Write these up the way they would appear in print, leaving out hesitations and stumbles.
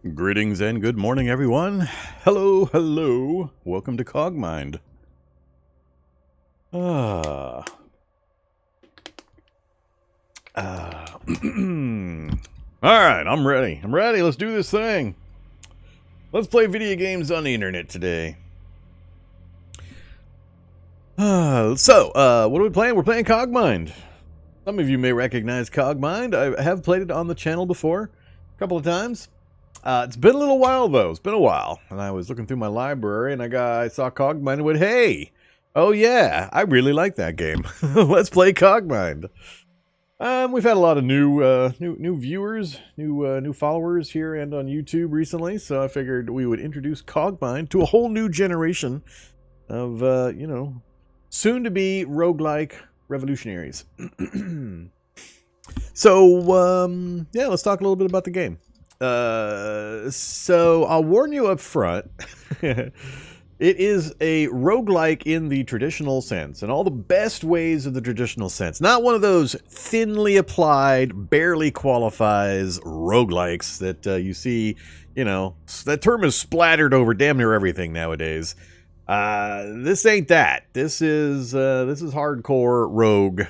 Greetings and good morning, everyone. Hello, hello. Welcome to Cogmind. All right, I'm ready. Let's do this thing. Let's play video games on the internet today. What are we playing? We're playing Cogmind. Some of you may recognize Cogmind. I have played it on the channel before, a couple of times. It's been a little while, though. It's been a while. And I was looking through my library, and I saw Cogmind and went, hey, oh yeah, I really like that game. Let's play Cogmind. We've had a lot of new viewers, new followers here and on YouTube recently, so I figured we would introduce Cogmind to a whole new generation of, soon-to-be roguelike revolutionaries. So, yeah, let's talk a little bit about the game. So I'll warn you up front. It is a roguelike in the traditional sense, and all the best ways of the traditional sense. Not one of those thinly applied, barely qualifies roguelikes that you see, that term is splattered over damn near everything nowadays. This ain't that. This is hardcore rogue.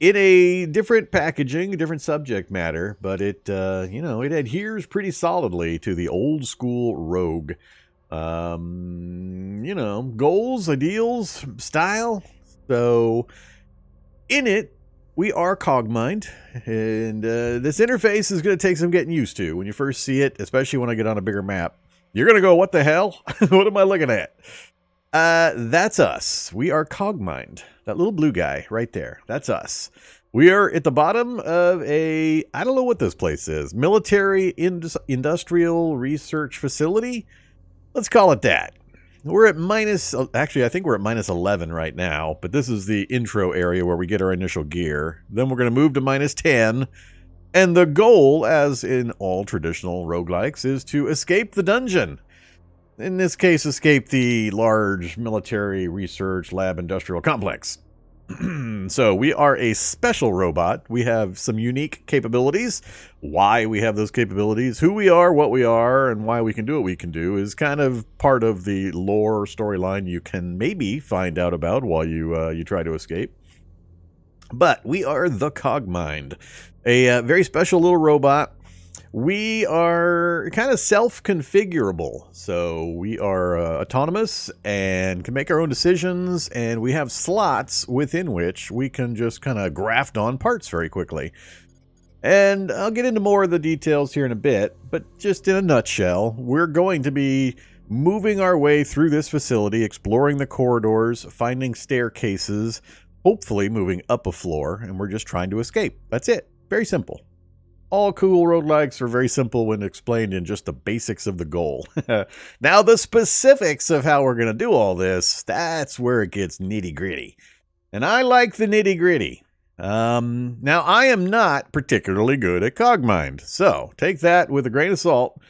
In a different packaging, a different subject matter, but it adheres pretty solidly to the old school rogue, goals, ideals, style. So, in it, we are Cogmind, and this interface is going to take some getting used to. When you first see it, especially when I get on a bigger map, you're going to go, what the hell? What am I looking at? That's us. We are Cogmind. That little blue guy right there. That's us. We are at the bottom of I don't know what this place is. Military industrial research facility? Let's call it that. We're at I think we're at minus 11 right now, but this is the intro area where we get our initial gear. Then we're going to move to minus 10. And the goal, as in all traditional roguelikes, is to escape the dungeon. In this case, escape the large military research lab industrial complex. So we are a special robot. We have some unique capabilities. Why we have those capabilities, who we are, what we are, and why we can do what we can do is kind of part of the lore storyline you can maybe find out about while you try to escape. But we are the Cogmind, a very special little robot. We are kind of self-configurable, so we are autonomous and can make our own decisions, and we have slots within which we can just kind of graft on parts very quickly. And I'll get into more of the details here in a bit, but just in a nutshell, we're going to be moving our way through this facility, exploring the corridors, finding staircases, hopefully moving up a floor, and we're just trying to escape. That's it. Very simple. All cool roguelikes are very simple when explained in just the basics of the goal. Now, the specifics of how we're going to do all this, that's where it gets nitty-gritty. And I like the nitty-gritty. Now, I am not particularly good at Cogmind, so take that with a grain of salt,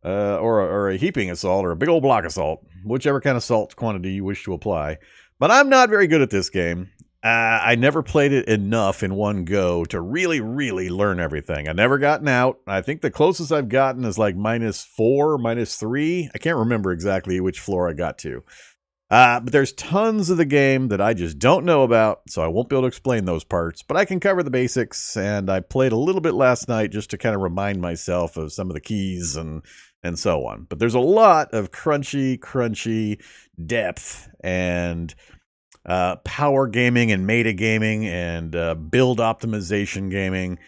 or a heaping of salt, or a big old block of salt, whichever kind of salt quantity you wish to apply. But I'm not very good at this game. I never played it enough in one go to really, really learn everything. I've never gotten out. I think the closest I've gotten is like -4, -3. I can't remember exactly which floor I got to. But there's tons of the game that I just don't know about, so I won't be able to explain those parts. But I can cover the basics, and I played a little bit last night just to kind of remind myself of some of the keys and so on. But there's a lot of crunchy depth and power gaming and meta gaming and build optimization gaming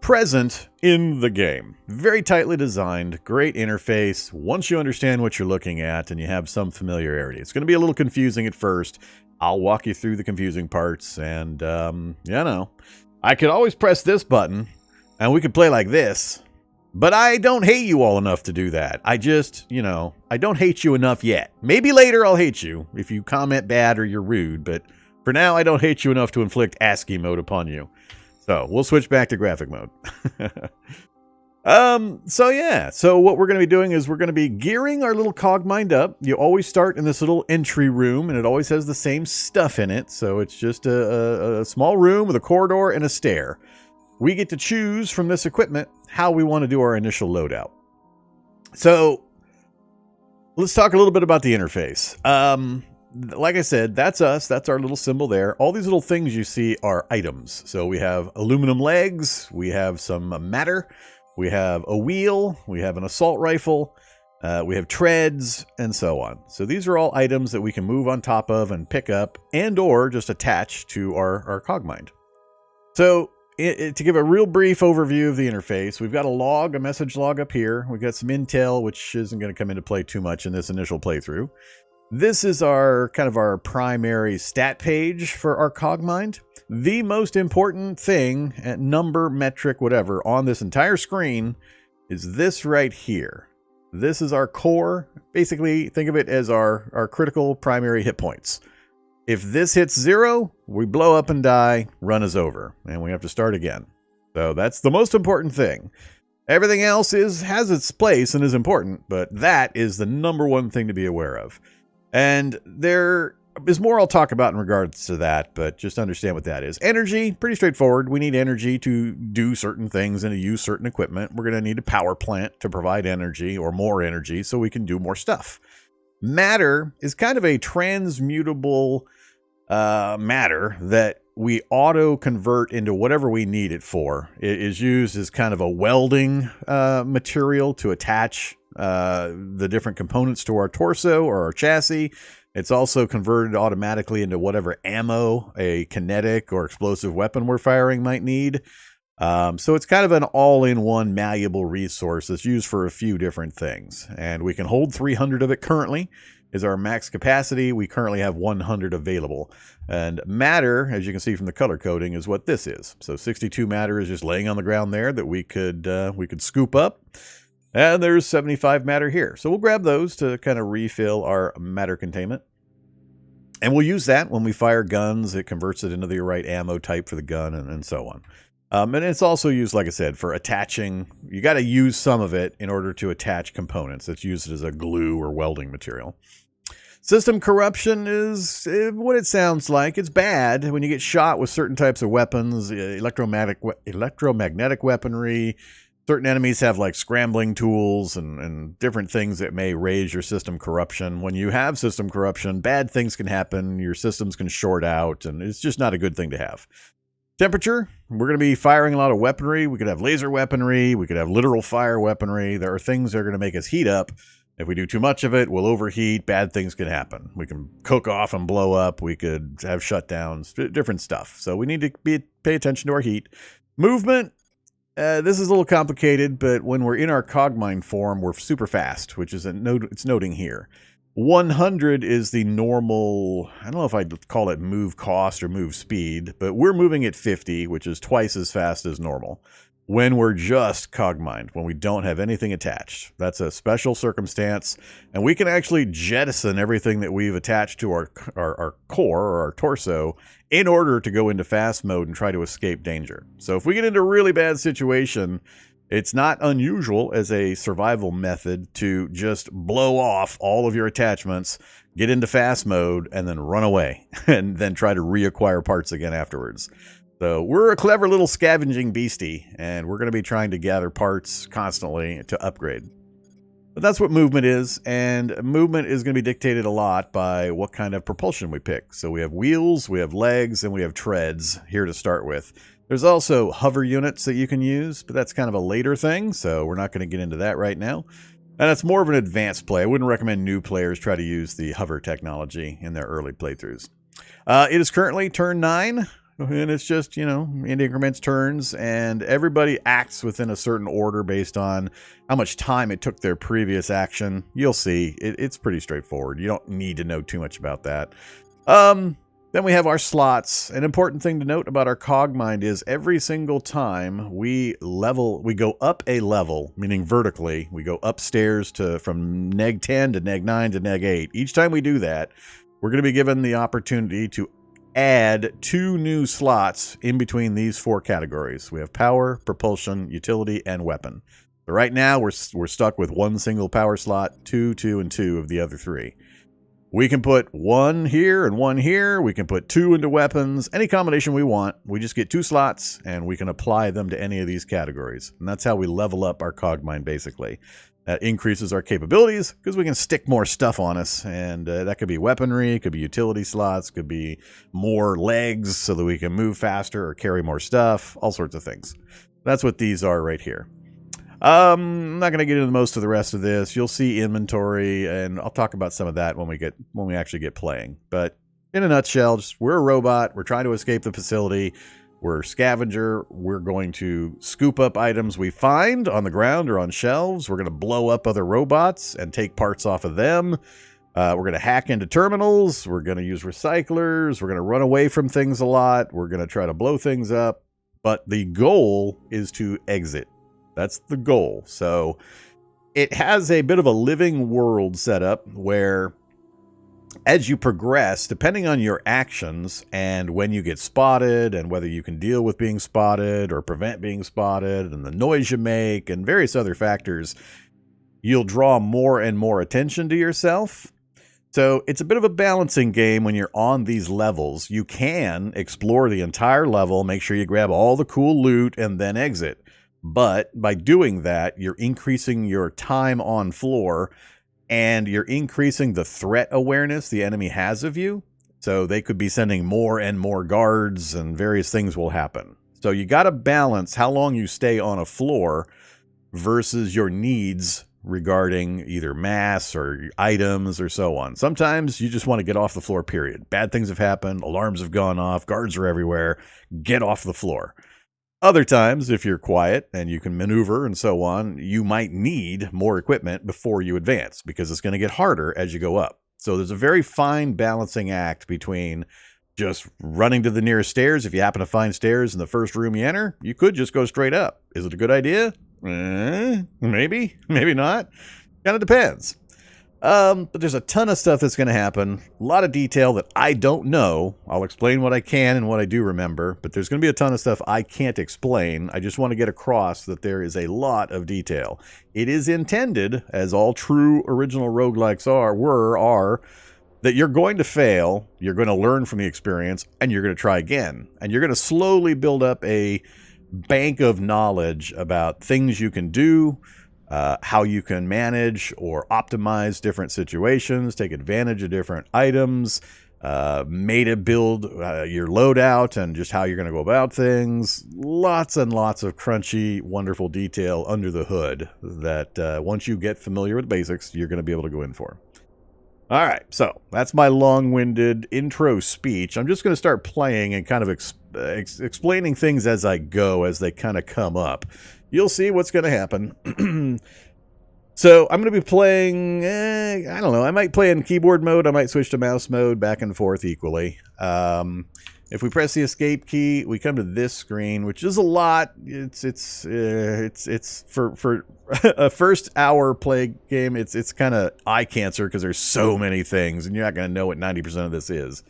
present in the game. Very tightly designed, great interface. Once you understand what you're looking at and you have some familiarity, it's going to be a little confusing at first. I'll walk you through the confusing parts, and I could always press this button and we could play like this. But I don't hate you all enough to do that. I just, I don't hate you enough yet. Maybe later I'll hate you if you comment bad or you're rude, but for now I don't hate you enough to inflict ASCII mode upon you. So we'll switch back to graphic mode. So what we're going to be doing is we're going to be gearing our little Cogmind up. You always start in this little entry room, and it always has the same stuff in it. So it's just a small room with a corridor and a stair. We get to choose from this equipment how we want to do our initial loadout. So let's talk a little bit about the interface. Like I said, that's us. That's our little symbol there. All these little things you see are items. So we have aluminum legs. We have some matter. We have a wheel. We have an assault rifle. We have treads and so on. So these are all items that we can move on top of and pick up and or just attach to our Cogmind. So to give a real brief overview of the interface, we've got a message log up here. We've got some intel, which isn't going to come into play too much in this initial playthrough. This is our primary stat page for our Cogmind. The most important thing, number, metric, whatever, on this entire screen is this right here. This is our core. Basically, think of it as our critical primary hit points. If this hits 0, we blow up and die, run is over, and we have to start again. So that's the most important thing. Everything else has its place and is important, but that is the number one thing to be aware of. And there is more I'll talk about in regards to that, but just understand what that is. Energy, pretty straightforward. We need energy to do certain things and to use certain equipment. We're going to need a power plant to provide energy or more energy so we can do more stuff. Matter is kind of a transmutable matter that we auto convert into whatever we need it for. It is used as kind of a welding material to attach the different components to our torso or our chassis. It's also converted automatically into whatever ammo a kinetic or explosive weapon we're firing might need. So it's kind of an all-in-one malleable resource that's used for a few different things. And we can hold 300 of it currently is our max capacity. We currently have 100 available. And matter, as you can see from the color coding, is what this is. So 62 matter is just laying on the ground there that we could scoop up. And there's 75 matter here. So we'll grab those to kind of refill our matter containment. And we'll use that when we fire guns. It converts it into the right ammo type for the gun and so on. And it's also used, like I said, for attaching. You got to use some of it in order to attach components. It's used as a glue or welding material. System corruption is what it sounds like. It's bad when you get shot with certain types of weapons, electromagnetic weaponry. Certain enemies have like scrambling tools and different things that may raise your system corruption. When you have system corruption, bad things can happen. Your systems can short out, and it's just not a good thing to have. Temperature, we're going to be firing a lot of weaponry. We could have laser weaponry. We could have literal fire weaponry. There are things that are going to make us heat up. If we do too much of it, we'll overheat. Bad things can happen. We can cook off and blow up. We could have shutdowns, different stuff. So we need to pay attention to our heat. Movement. This is a little complicated, but when we're in our Cogmind form, we're super fast, which is it's noting here. 100 is the normal, I don't know if I'd call it move cost or move speed, but we're moving at 50, which is twice as fast as normal. When we're just Cogmind, when we don't have anything attached. That's a special circumstance, and we can actually jettison everything that we've attached to our core or our torso in order to go into fast mode and try to escape danger. So if we get into a really bad situation, it's not unusual as a survival method to just blow off all of your attachments, get into fast mode, and then run away, and then try to reacquire parts again afterwards. So we're a clever little scavenging beastie, and we're going to be trying to gather parts constantly to upgrade. But that's what movement is, and movement is going to be dictated a lot by what kind of propulsion we pick. So we have wheels, we have legs, and we have treads here to start with. There's also hover units that you can use, but that's kind of a later thing, so we're not going to get into that right now. And it's more of an advanced play. I wouldn't recommend new players try to use the hover technology in their early playthroughs. It is currently turn 9. And it's just, in increments turns, and everybody acts within a certain order based on how much time it took their previous action. You'll see. It's pretty straightforward. You don't need to know too much about that. Then we have our slots. An important thing to note about our Cogmind is every single time we go up a level, meaning vertically, we go upstairs from neg 10 to neg 9 to neg 8. Each time we do that, we're going to be given the opportunity to add 2 new slots in between these 4 categories. We have power, propulsion, utility, and weapon. So right now we're stuck with 1 single power slot, 2, 2, and 2 of the other 3. We can put one here and one here. We can put 2 into weapons, any combination we want. We just get 2 slots and we can apply them to any of these categories. And that's how we level up our Cogmind, basically. That increases our capabilities because we can stick more stuff on us. And that could be weaponry, could be utility slots, could be more legs so that we can move faster or carry more stuff, all sorts of things. That's what these are right here. I'm not going to get into most of the rest of this. You'll see inventory, and I'll talk about some of that when we actually get playing. But in a nutshell, we're a robot. We're trying to escape the facility. We're a scavenger. We're going to scoop up items we find on the ground or on shelves. We're going to blow up other robots and take parts off of them. We're going to hack into terminals. We're going to use recyclers. We're going to run away from things a lot. We're going to try to blow things up. But the goal is to exit. That's the goal. So it has a bit of a living world setup where as you progress, depending on your actions and when you get spotted and whether you can deal with being spotted or prevent being spotted and the noise you make and various other factors, you'll draw more and more attention to yourself. So it's a bit of a balancing game when you're on these levels. You can explore the entire level, make sure you grab all the cool loot and then exit. But by doing that, you're increasing your time on floor and you're increasing the threat awareness the enemy has of you. So they could be sending more and more guards and various things will happen. So you got to balance how long you stay on a floor versus your needs regarding either mass or items or so on. Sometimes you just want to get off the floor, period. Bad things have happened. Alarms have gone off. Guards are everywhere. Get off the floor. Other times, if you're quiet and you can maneuver and so on, you might need more equipment before you advance because it's going to get harder as you go up. So there's a very fine balancing act between just running to the nearest stairs. If you happen to find stairs in the first room you enter, you could just go straight up. Is it a good idea? Maybe, maybe not. Kind of depends. But there's a ton of stuff that's going to happen. A lot of detail that I don't know. I'll explain what I can and what I do remember, but there's going to be a ton of stuff I can't explain. I just want to get across that there is a lot of detail. It is intended, as all true original roguelikes are, that you're going to fail, you're going to learn from the experience, and you're going to try again. And you're going to slowly build up a bank of knowledge about things you can do, how you can manage or optimize different situations, take advantage of different items, meta build your loadout and just how you're going to go about things. Lots and lots of crunchy, wonderful detail under the hood that once you get familiar with the basics, you're going to be able to go in for. All right, so that's my long-winded intro speech. I'm just going to start playing and kind of explaining things as I go, as they kind of come up. You'll see what's going to happen. So I'm going to be playing, I don't know, I might play in keyboard mode. I might switch to mouse mode, back and forth equally. If we press the escape key, we come to this screen, which is a lot. It's for a first hour play game. It's kind of eye cancer because there's so many things, and you're not going to know what 90% of this is.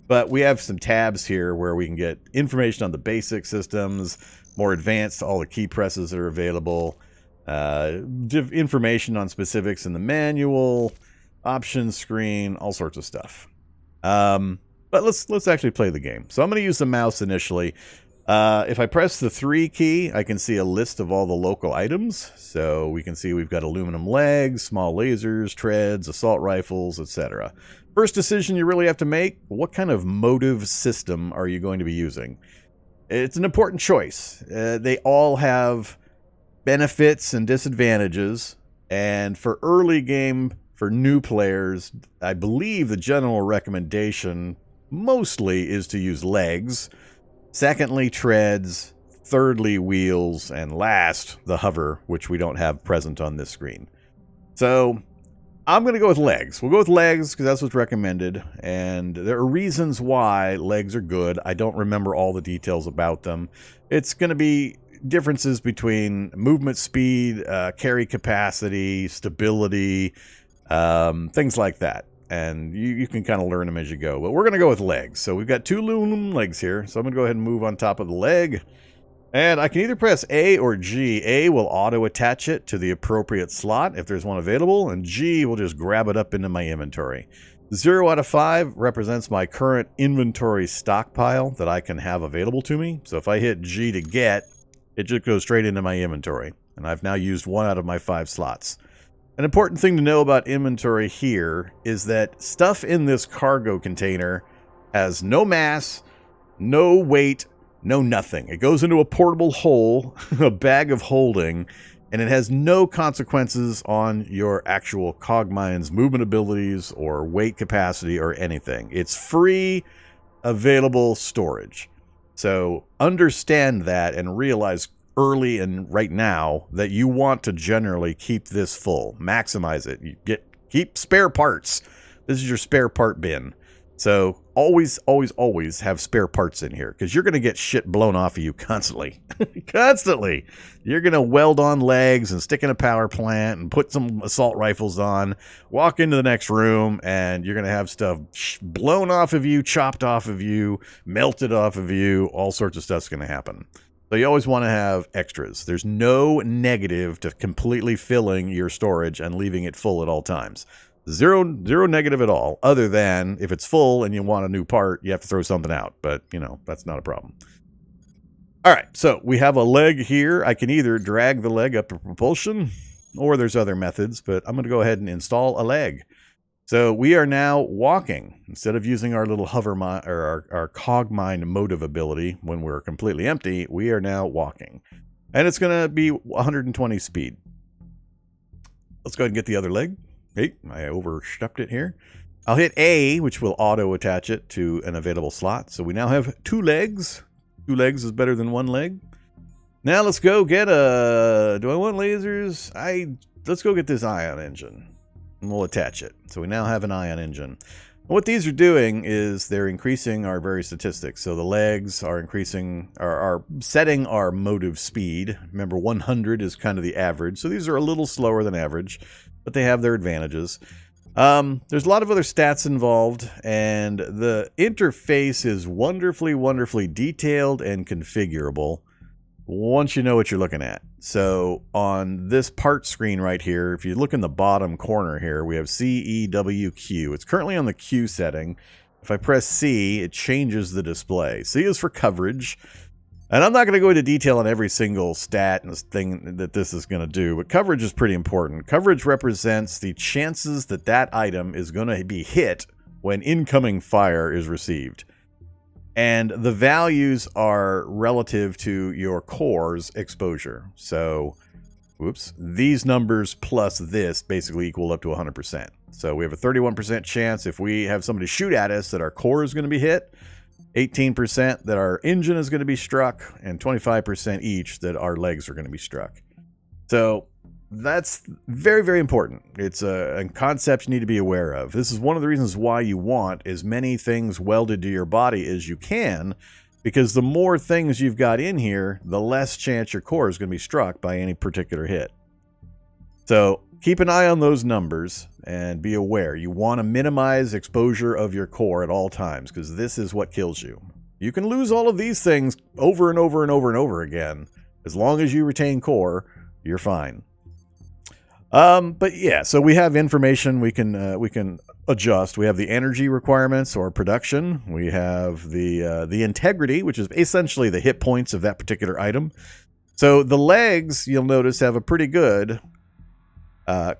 But we have some tabs here where we can get information on the basic systems, more advanced, all the key presses that are available, information on specifics in the manual, options screen, all sorts of stuff. But let's actually play the game. So I'm going to use the mouse initially. If I press the 3 key, I can see a list of all the local items. So we can see we've got aluminum legs, small lasers, treads, assault rifles, etc. First decision you really have to make, what kind of motive system are you going to be using? It's an important choice. They all have benefits and disadvantages. And for early game, for new players, I believe the general recommendation mostly is to use legs. Secondly, treads. Thirdly, wheels. And last, the hover, which we don't have present on this screen. So I'm going to go with legs. We'll go with legs because that's what's recommended. And there are reasons why legs are good. I don't remember all the details about them. It's going to be differences between movement speed, carry capacity, stability, things like that. And you can kind of learn them as you go. But we're going to go with legs. So we've got 2 aluminum legs here. So I'm going to go ahead and move on top of the leg. And I can either press A or G. A will auto-attach it to the appropriate slot if there's one available. And G will just grab it up into my inventory. 0 out of 5 represents my current inventory stockpile that I can have available to me. So if I hit G to get, it just goes straight into my inventory. And I've now used 1 out of my 5 slots. An important thing to know about inventory here is that stuff in this cargo container has no mass, no weight, no nothing. It goes into a portable hole, a bag of holding, and it has no consequences on your actual Cogmind's movement abilities or weight capacity or anything. It's free, available storage. So understand that and realize early and right now that you want to generally keep this full. Maximize it. Keep spare parts. This is your spare part bin. So always, always, always have spare parts in here because you're going to get shit blown off of you constantly. Constantly. You're going to weld on legs and stick in a power plant and put some assault rifles on, walk into the next room, and you're going to have stuff blown off of you, chopped off of you, melted off of you. All sorts of stuff's going to happen. So you always want to have extras. There's no negative to completely filling your storage and leaving it full at all times. Zero negative at all, other than if it's full and you want a new part, you have to throw something out. But, that's not a problem. All right, so we have a leg here. I can either drag the leg up to propulsion, or there's other methods, but I'm going to go ahead and install a leg. So we are now walking. Instead of using our little hover or our Cogmind motive ability when we're completely empty, we are now walking. And it's going to be 120 speed. Let's go ahead and get the other leg. Hey, I overstepped it here. I'll hit A, which will auto-attach it to an available slot. So we now have 2 legs. 2 legs is better than 1 leg. Now let's go get do I want lasers? Let's go get this ion engine. And we'll attach it. So we now have an ion engine. And what these are doing is they're increasing our various statistics. So the legs are increasing, are setting our motive speed. Remember, 100 is kind of the average. So these are a little slower than average, but they have their advantages. There's a lot of other stats involved, and the interface is wonderfully, wonderfully detailed and configurable once you know what you're looking at. So on this part screen right here, if you look in the bottom corner here, we have CEWQ. It's currently on the Q setting. If I press C, it changes the display. C is for coverage. And I'm not going to go into detail on every single stat and thing that this is going to do, but coverage is pretty important. Coverage represents the chances that that item is going to be hit when incoming fire is received. And the values are relative to your core's exposure. So, these numbers plus this basically equal up to 100%. So we have a 31% chance if we have somebody shoot at us that our core is going to be hit, 18% that our engine is going to be struck, and 25% each that our legs are going to be struck. So that's very, very important. It's a concept you need to be aware of. This is one of the reasons why you want as many things welded to your body as you can, because the more things you've got in here, the less chance your core is going to be struck by any particular hit. So keep an eye on those numbers and be aware. You want to minimize exposure of your core at all times, because this is what kills you. You can lose all of these things over and over and over and over again. As long as you retain core, you're fine. But yeah, so we have information we can adjust. We have the energy requirements or production. We have the integrity, which is essentially the hit points of that particular item. So the legs, you'll notice, have a pretty good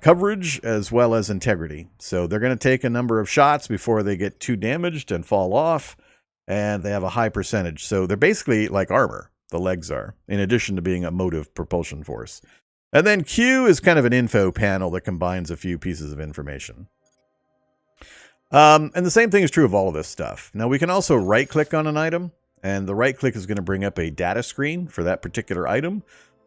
coverage as well as integrity. So they're going to take a number of shots before they get too damaged and fall off, and they have a high percentage. So they're basically like armor, the legs are, in addition to being a motive propulsion force. And then Q is kind of an info panel that combines a few pieces of information. And the same thing is true of all of this stuff. Now, we can also right-click on an item, and the right-click is going to bring up a data screen for that particular item.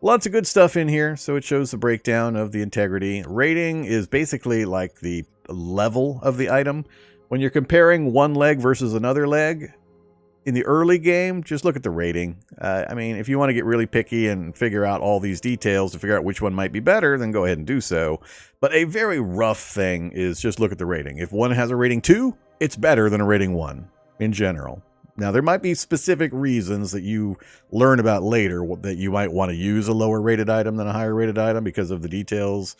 Lots of good stuff in here, so it shows the breakdown of the integrity. Rating is basically like the level of the item. When you're comparing one leg versus another leg, in the early game, just look at the rating. I mean, if you want to get really picky and figure out all these details to figure out which one might be better, then go ahead and do so. But a very rough thing is just look at the rating. If one has a rating 2, it's better than a rating 1 in general. Now, there might be specific reasons that you learn about later that you might want to use a lower rated item than a higher rated item because of the details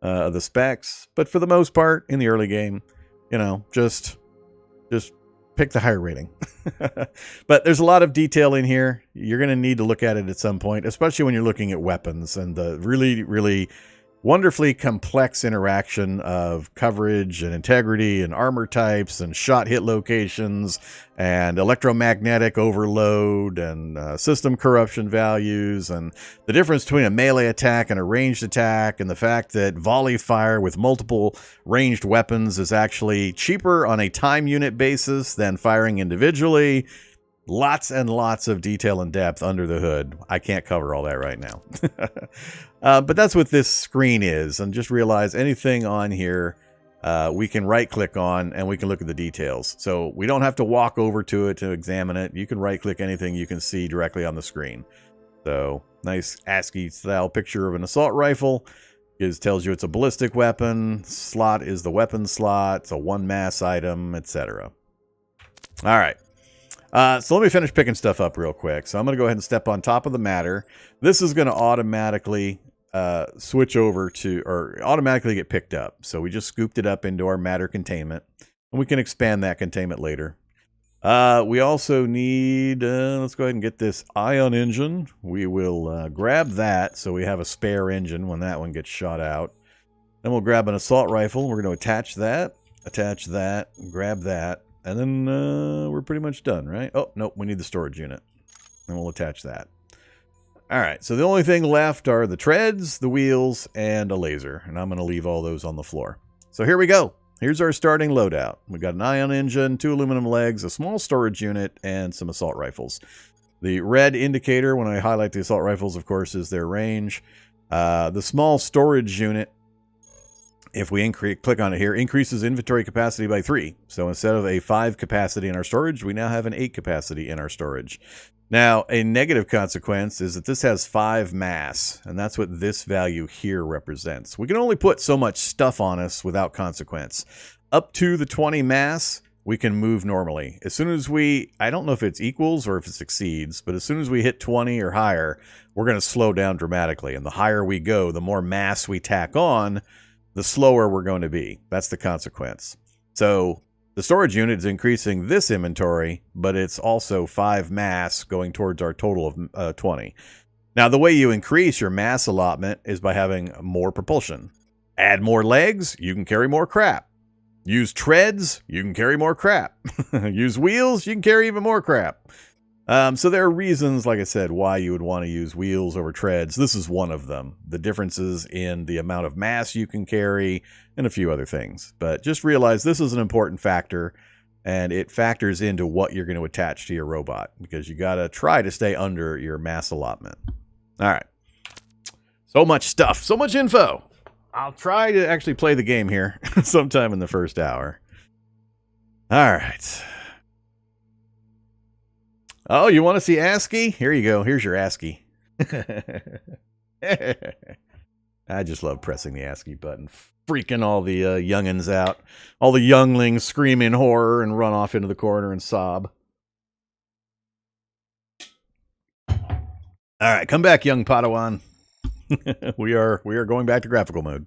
of the specs. But for the most part, in the early game, you know, just pick the higher rating. But there's a lot of detail in here. You're going to need to look at it at some point, especially when you're looking at weapons and the really, really wonderfully complex interaction of coverage and integrity and armor types and shot hit locations and electromagnetic overload and system corruption values, and the difference between a melee attack and a ranged attack, and the fact that volley fire with multiple ranged weapons is actually cheaper on a time unit basis than firing individually. Lots and lots of detail and depth under the hood. I can't cover all that right now. But that's what this screen is. And just realize anything on here, we can right click on and we can look at the details. So we don't have to walk over to it to examine it. You can right click anything you can see directly on the screen. So nice ASCII style picture of an assault rifle. It tells you it's a ballistic weapon. Slot is the weapon slot. It's a one mass item, etc. All right. So let me finish picking stuff up real quick. So I'm going to go ahead and step on top of the matter. This is going to automatically switch over to, or automatically get picked up. So we just scooped it up into our matter containment, and we can expand that containment later. We also need, let's go ahead and get this ion engine. We will grab that so we have a spare engine when that one gets shot out. Then we'll grab an assault rifle. We're going to attach that, grab that. And then we're pretty much done, right? Oh, nope, we need the storage unit. And we'll attach that. All right, so the only thing left are the treads, the wheels, and a laser. And I'm going to leave all those on the floor. So here we go. Here's our starting loadout. We've got an ion engine, 2 aluminum legs, a small storage unit, and some assault rifles. The red indicator, when I highlight the assault rifles, of course, is their range. The small storage unit, if we click on it here, increases inventory capacity by 3. So instead of a 5 capacity in our storage, we now have an 8 capacity in our storage. Now, a negative consequence is that this has 5 mass, and that's what this value here represents. We can only put so much stuff on us without consequence. Up to the 20 mass, we can move normally. As soon as I don't know if it's equals or if it exceeds, but as soon as we hit 20 or higher, we're going to slow down dramatically. And the higher we go, the more mass we tack on, the slower we're going to be. That's the consequence. So the storage unit is increasing this inventory, but it's also 5 mass going towards our total of 20. Now, the way you increase your mass allotment is by having more propulsion. Add more legs, you can carry more crap. Use treads, you can carry more crap. Use wheels, you can carry even more crap. So there are reasons, like I said, why you would want to use wheels over treads. This is one of them. The differences in the amount of mass you can carry and a few other things. But just realize this is an important factor, and it factors into what you're going to attach to your robot, because you got to try to stay under your mass allotment. All right. So much stuff, so much info. I'll try to actually play the game here sometime in the first hour. All right. Oh, you want to see ASCII? Here you go. Here's your ASCII. I just love pressing the ASCII button, freaking all the youngins out. All the younglings scream in horror and run off into the corner and sob. All right, come back, young Padawan. we are going back to graphical mode.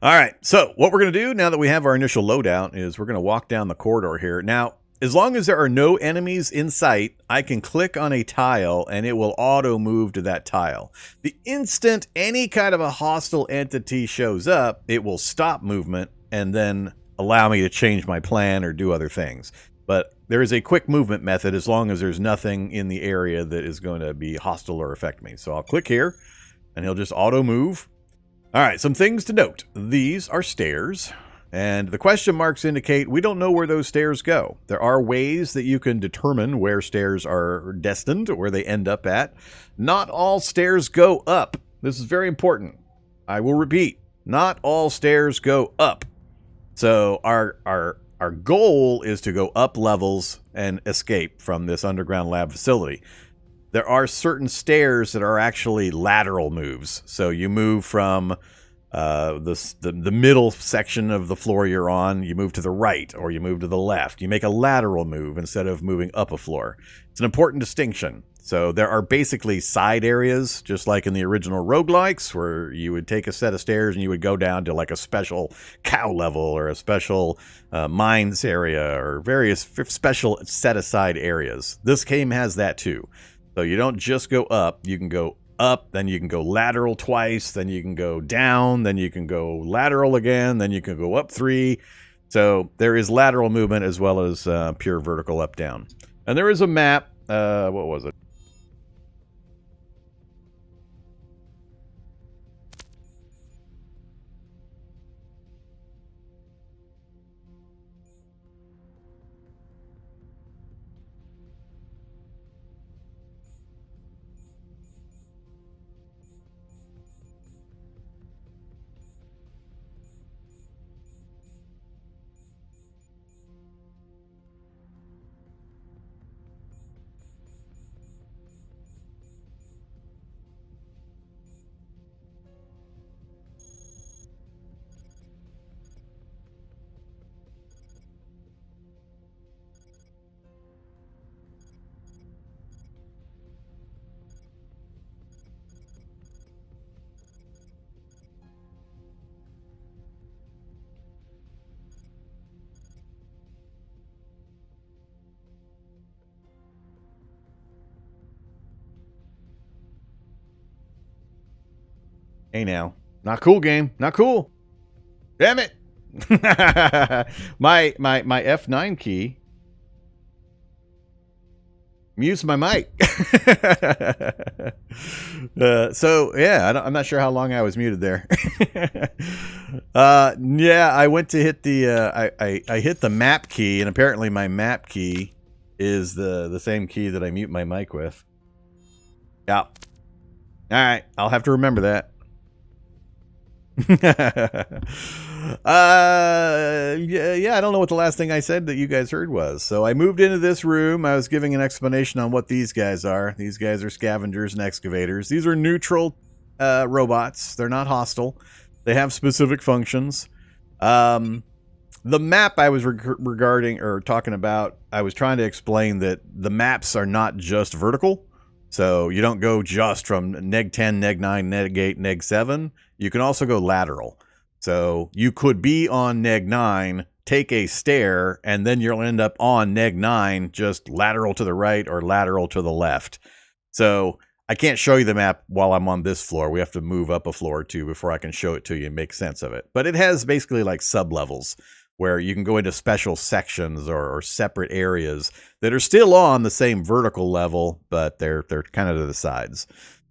All right, so what we're going to do now that we have our initial loadout is we're going to walk down the corridor here. Now, as long as there are no enemies in sight, I can click on a tile and it will auto move to that tile. The instant any kind of a hostile entity shows up, it will stop movement and then allow me to change my plan or do other things. But there is a quick movement method as long as there's nothing in the area that is going to be hostile or affect me. So I'll click here and he'll just auto move. All right, some things to note. These are stairs. And the question marks indicate we don't know where those stairs go. There are ways that you can determine where stairs are destined, where they end up at. Not all stairs go up. This is very important. I will repeat, not all stairs go up. So our goal is to go up levels and escape from this underground lab facility. There are certain stairs that are actually lateral moves. So you move from the middle section of the floor you're on, you move to the right or you move to the left. You make a lateral move instead of moving up a floor. It's an important distinction. So there are basically side areas, just like in the original roguelikes, where you would take a set of stairs and you would go down to like a special cow level or a special mines area or various special set-aside areas. This game has that too. So you don't just go up. You can go up, then you can go lateral twice, then you can go down, then you can go lateral again, then you can go up 3. So there is lateral movement as well as pure vertical up-down. And there is a map. What was it? Hey now. Not cool, game. Not cool. Damn it. my F9 key mutes my mic. So yeah, I'm not sure how long I was muted there. Yeah, I went to hit the I hit the map key, and apparently my map key is the same key that I mute my mic with. Yeah. All right, I'll have to remember that. Yeah, I don't know what the last thing I said that you guys heard was. So I moved into this room. I was giving an explanation on what these guys are. These guys are scavengers and excavators. These are neutral robots. They're not hostile. They have specific functions. The map I was regarding or talking about, I was trying to explain that the maps are not just vertical. So you don't go just from neg 10, neg 9, neg 8, neg 7. You can also go lateral. So you could be on neg 9, take a stair, and then you'll end up on neg 9, just lateral to the right or lateral to the left. So I can't show you the map while I'm on this floor. We have to move up a floor or two before I can show it to you and make sense of it. But it has basically like sub-levels where you can go into special sections or separate areas that are still on the same vertical level, but they're kind of to the sides.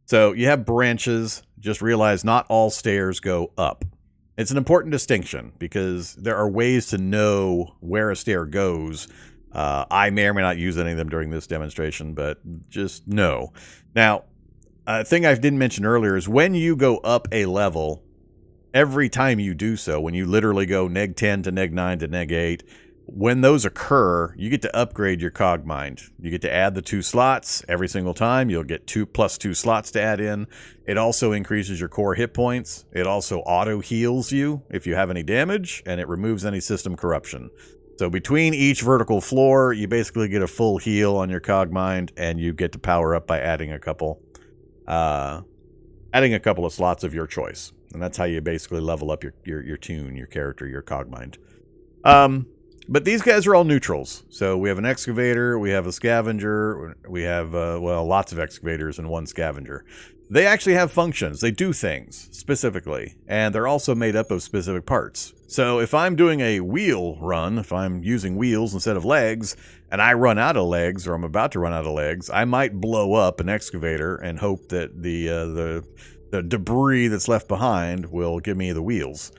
So you have branches. Just realize not all stairs go up. It's an important distinction because there are ways to know where a stair goes. I may or may not use any of them during this demonstration, but just know. Now, a thing I didn't mention earlier is when you go up a level, every time you do so, when you literally go neg 10 to neg 9 to neg 8, when those occur, you get to upgrade your Cogmind. You get to add the 2 slots every single time. You'll get 2 plus 2 slots to add in. It also increases your core hit points. It also auto heals you if you have any damage, and it removes any system corruption. So between each vertical floor, you basically get a full heal on your Cogmind, and you get to power up by adding a couple of slots of your choice. And that's how you basically level up your tune, your character, your Cogmind. But these guys are all neutrals. So we have an excavator, we have a scavenger, we have, lots of excavators and one scavenger. They actually have functions. They do things specifically, and they're also made up of specific parts. So if I'm doing a wheel run, if I'm using wheels instead of legs, and I run out of legs, or I'm about to run out of legs, I might blow up an excavator and hope that the debris that's left behind will give me the wheels.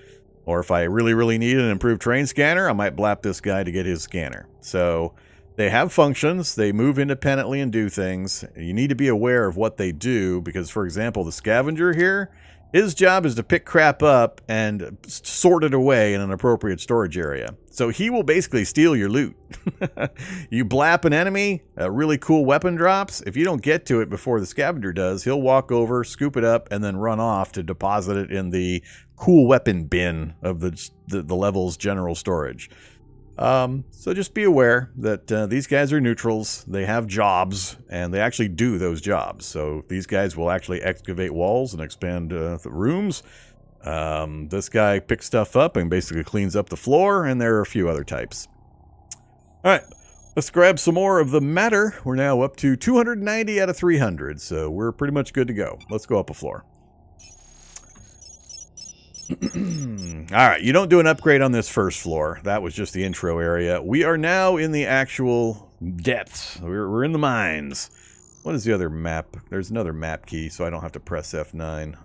Or if I really, really need an improved terrain scanner, I might blap this guy to get his scanner. So they have functions. They move independently and do things. You need to be aware of what they do because, for example, the scavenger here, his job is to pick crap up and sort it away in an appropriate storage area. So he will basically steal your loot. You blap an enemy, a really cool weapon drops. If you don't get to it before the scavenger does, he'll walk over, scoop it up, and then run off to deposit it in the cool weapon bin of the level's general storage. So just be aware that these guys are neutrals. They have jobs, and they actually do those jobs. So these guys will actually excavate walls and expand the rooms. This guy picks stuff up and basically cleans up the floor, and there are a few other types. All right, let's grab some more of the matter. We're now up to 290 out of 300, so we're pretty much good to go. Let's go up a floor. All right, you don't do an upgrade on this first floor. That was just the intro area. We are now in the actual depths. We're in the mines. What is the other map? There's another map key, so I don't have to press F9.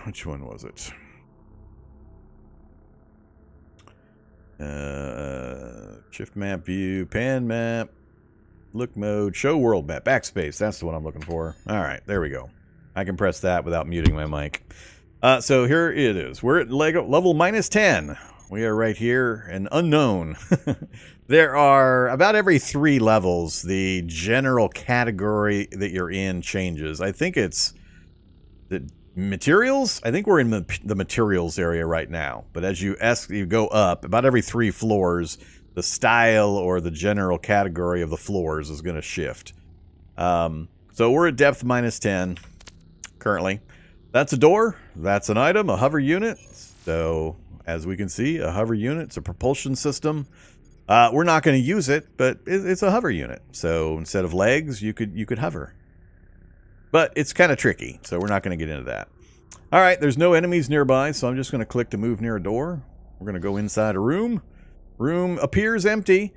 Which one was it? Shift map view, pan map, look mode, show world map, backspace. That's the one I'm looking for. All right, there we go. I can press that without muting my mic. So here it is. We're at level -10. We are right here, an unknown. There are, about every 3 levels, the general category that you're in changes. I think it's the materials. I think we're in the materials area right now. But as you go up, about every 3 floors, the style or the general category of the floors is going to shift. So we're at depth -10. Currently. That's a door, that's an item, a hover unit. So, as we can see, a hover unit, it's a propulsion system. We're not going to use it, but it's a hover unit. So, instead of legs, you could hover. But it's kind of tricky, so we're not going to get into that. All right, there's no enemies nearby, so I'm just going to click to move near a door. We're going to go inside a room. Room appears empty.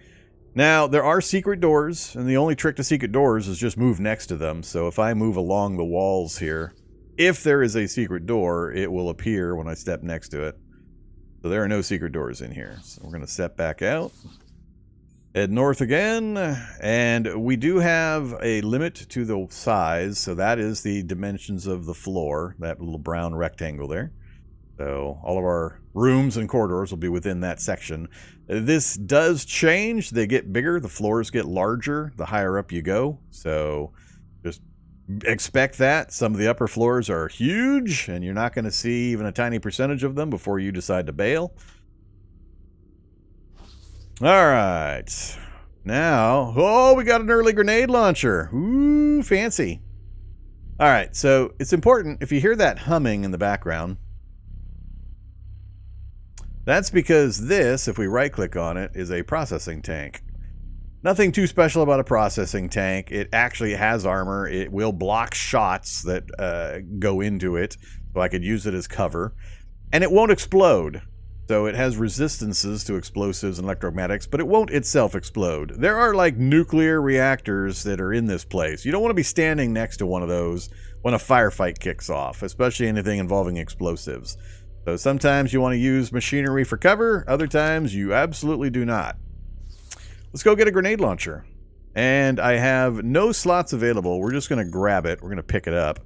Now, there are secret doors, and the only trick to secret doors is just move next to them. So if I move along the walls here, if there is a secret door, it will appear when I step next to it. So there are no secret doors in here. So we're going to step back out, head north again, and we do have a limit to the size. So that is the dimensions of the floor, that little brown rectangle there. So all of our rooms and corridors will be within that section. This does change. They get bigger. The floors get larger the higher up you go. So just expect that. Some of the upper floors are huge, and you're not going to see even a tiny percentage of them before you decide to bail. All right. Now, oh, we got an early grenade launcher. Ooh, fancy. All right, so it's important, if you hear that humming in the background, that's because this, if we right-click on it, is a processing tank. Nothing too special about a processing tank. It actually has armor. It will block shots that go into it, so I could use it as cover. And it won't explode. So it has resistances to explosives and electromagnetics, but it won't itself explode. There are like nuclear reactors that are in this place. You don't want to be standing next to one of those when a firefight kicks off, especially anything involving explosives. So sometimes you want to use machinery for cover, other times you absolutely do not. Let's go get a grenade launcher. And I have no slots available. We're just going to grab it. We're going to pick it up.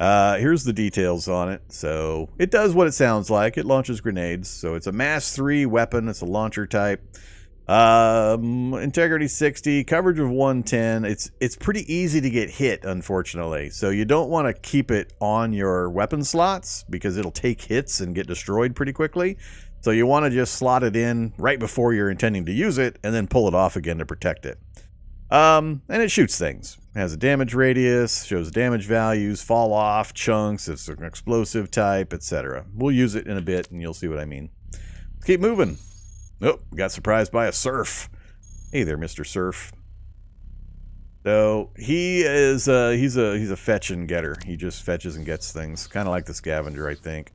Here's the details on it. So it does what it sounds like. It launches grenades. So it's a mass 3 weapon. It's a launcher type. Integrity 60, coverage of 110. It's pretty easy to get hit, unfortunately. So you don't want to keep it on your weapon slots because it'll take hits and get destroyed pretty quickly. So you want to just slot it in right before you're intending to use it and then pull it off again to protect it. And it shoots things. It has a damage radius, shows damage values, fall off, chunks, it's an explosive type, etc. We'll use it in a bit and you'll see what I mean. Let's keep moving. Oh, got surprised by a surf. Hey there, Mr. Surf. So he is he's a fetch and getter. He just fetches and gets things, kind of like the scavenger, I think.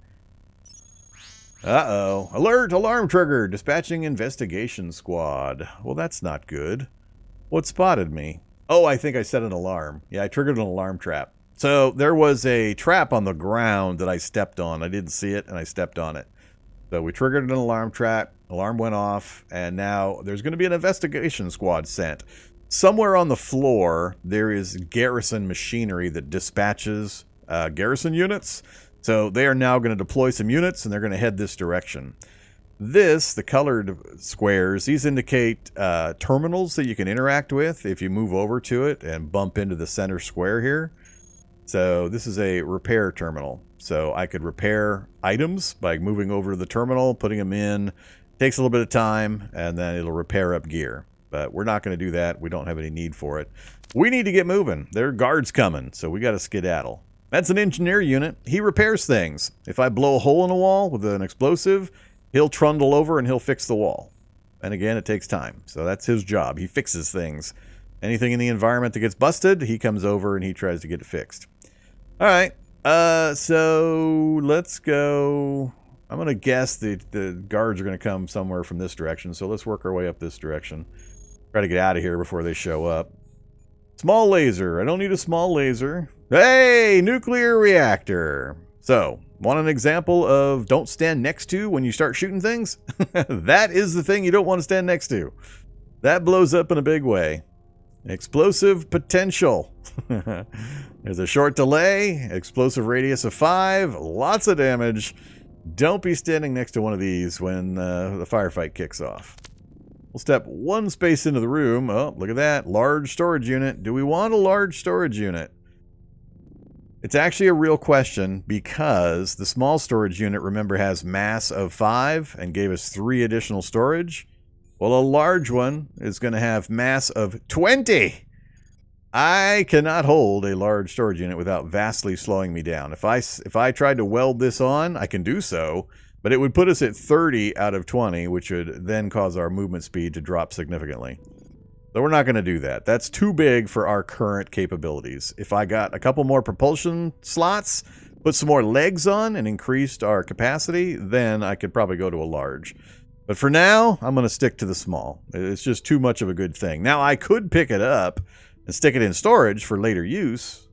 Uh-oh. Alert! Alarm trigger! Dispatching investigation squad. Well, that's not good. What spotted me? Oh, I think I set an alarm. Yeah, I triggered an alarm trap. So there was a trap on the ground that I stepped on. I didn't see it, and I stepped on it. So we triggered an alarm trap. Alarm went off, and now there's going to be an investigation squad sent. Somewhere on the floor, there is garrison machinery that dispatches garrison units. So they are now going to deploy some units, and they're going to head this direction. This, the colored squares, these indicate terminals that you can interact with if you move over to it and bump into the center square here. So this is a repair terminal. So I could repair items by moving over to the terminal, putting them in. Takes a little bit of time, and then it'll repair up gear. But we're not going to do that. We don't have any need for it. We need to get moving. There are guards coming, so we got to skedaddle. That's an engineer unit. He repairs things. If I blow a hole in a wall with an explosive, he'll trundle over and he'll fix the wall. And again, it takes time. So that's his job. He fixes things. Anything in the environment that gets busted, he comes over and he tries to get it fixed. All right. So let's go. I'm going to guess the guards are going to come somewhere from this direction. So let's work our way up this direction. Try to get out of here before they show up. Small laser. I don't need a small laser. Hey, nuclear reactor. So, want an example of don't stand next to when you start shooting things? That is the thing you don't want to stand next to. That blows up in a big way. Explosive potential. There's a short delay, explosive radius of 5, lots of damage. Don't be standing next to one of these when the firefight kicks off. We'll step one space into the room. Oh, look at that. Large storage unit. Do we want a large storage unit? It's actually a real question because the small storage unit, remember, has mass of 5 and gave us 3 additional storage. Well, a large one is going to have mass of 20. I cannot hold a large storage unit without vastly slowing me down. If I tried to weld this on, I can do so, but it would put us at 30 out of 20, which would then cause our movement speed to drop significantly. So we're not going to do that. That's too big for our current capabilities. If I got a couple more propulsion slots, put some more legs on, and increased our capacity, then I could probably go to a large. But for now, I'm going to stick to the small. It's just too much of a good thing. Now, I could pick it up and stick it in storage for later use,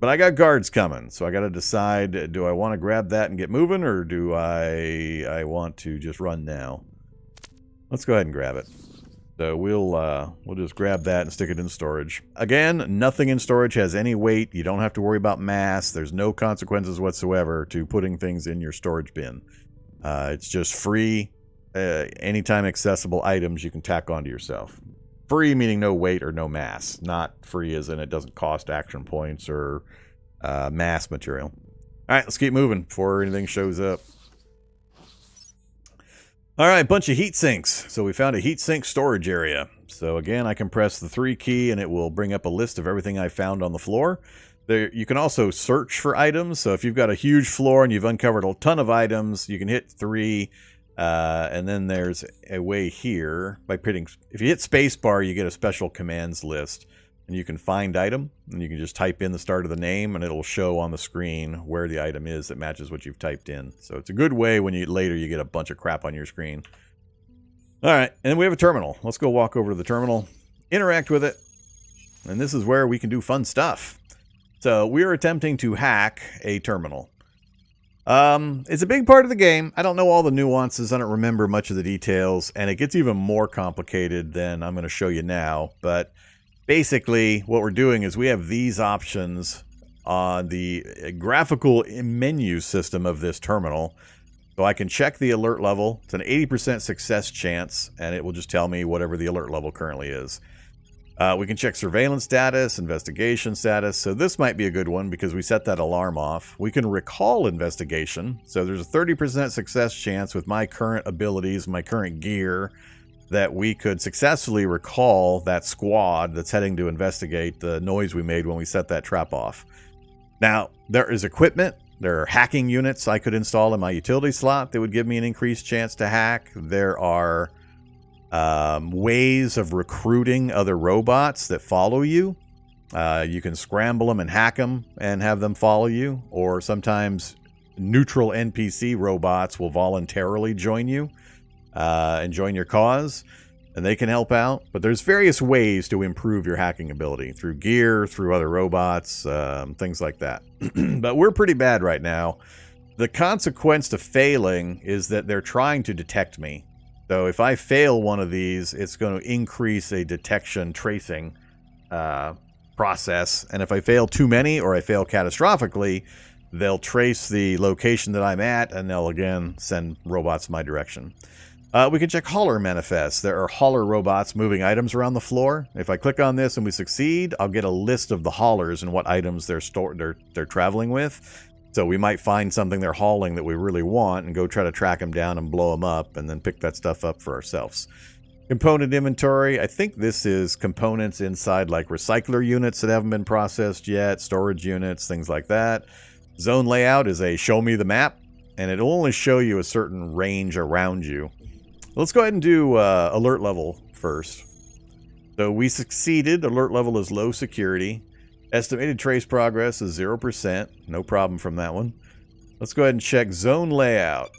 but I got guards coming, so I got to decide, do I want to grab that and get moving, or do I want to just run now? Let's go ahead and grab it. So we'll just grab that and stick it in storage. Again, nothing in storage has any weight. You don't have to worry about mass. There's no consequences whatsoever to putting things in your storage bin. It's just free, anytime accessible items you can tack onto yourself. Free meaning no weight or no mass. Not free as in it doesn't cost action points or mass material. All right, let's keep moving before anything shows up. All right, bunch of heat sinks. So we found a heat sink storage area. So again, I can press the 3 key and it will bring up a list of everything I found on the floor. There, you can also search for items. So if you've got a huge floor and you've uncovered a ton of items, you can hit 3. And then there's a way here by hitting, if you hit spacebar, you get a special commands list. And you can find item, and you can just type in the start of the name, and it'll show on the screen where the item is that matches what you've typed in. So it's a good way when you later you get a bunch of crap on your screen. All right, and then we have a terminal. Let's go walk over to the terminal, interact with it, and this is where we can do fun stuff. So we are attempting to hack a terminal. It's a big part of the game. I don't know all the nuances. I don't remember much of the details, and it gets even more complicated than I'm going to show you now, but basically, what we're doing is we have these options on the graphical menu system of this terminal. So I can check the alert level. It's an 80% success chance, and it will just tell me whatever the alert level currently is. We can check surveillance status, investigation status. So this might be a good one because we set that alarm off. We can recall investigation. So there's a 30% success chance with my current abilities, my current gear, that we could successfully recall that squad that's heading to investigate the noise we made when we set that trap off. Now, there is equipment. There are hacking units I could install in my utility slot that would give me an increased chance to hack. There are ways of recruiting other robots that follow you. You can scramble them and hack them and have them follow you. Or sometimes neutral NPC robots will voluntarily join you. And join your cause, and they can help out. But there's various ways to improve your hacking ability through gear, through other robots, things like that. But we're pretty bad right now. The consequence to failing is that they're trying to detect me. So if I fail one of these, it's going to increase a detection tracing process. And if I fail too many or I fail catastrophically, they'll trace the location that I'm at, and they'll again send robots my direction. We can check hauler manifests. There are hauler robots moving items around the floor. If I click on this and we succeed, I'll get a list of the haulers and what items they're traveling with. So we might find something they're hauling that we really want and go try to track them down and blow them up and then pick that stuff up for ourselves. Component inventory. I think this is components inside like recycler units that haven't been processed yet, storage units, things like that. Zone layout is a show me the map, and it'll only show you a certain range around you. Let's go ahead and do alert level first. So we succeeded. Alert level is low security. Estimated trace progress is 0%. No problem from that one. Let's go ahead and check zone layout.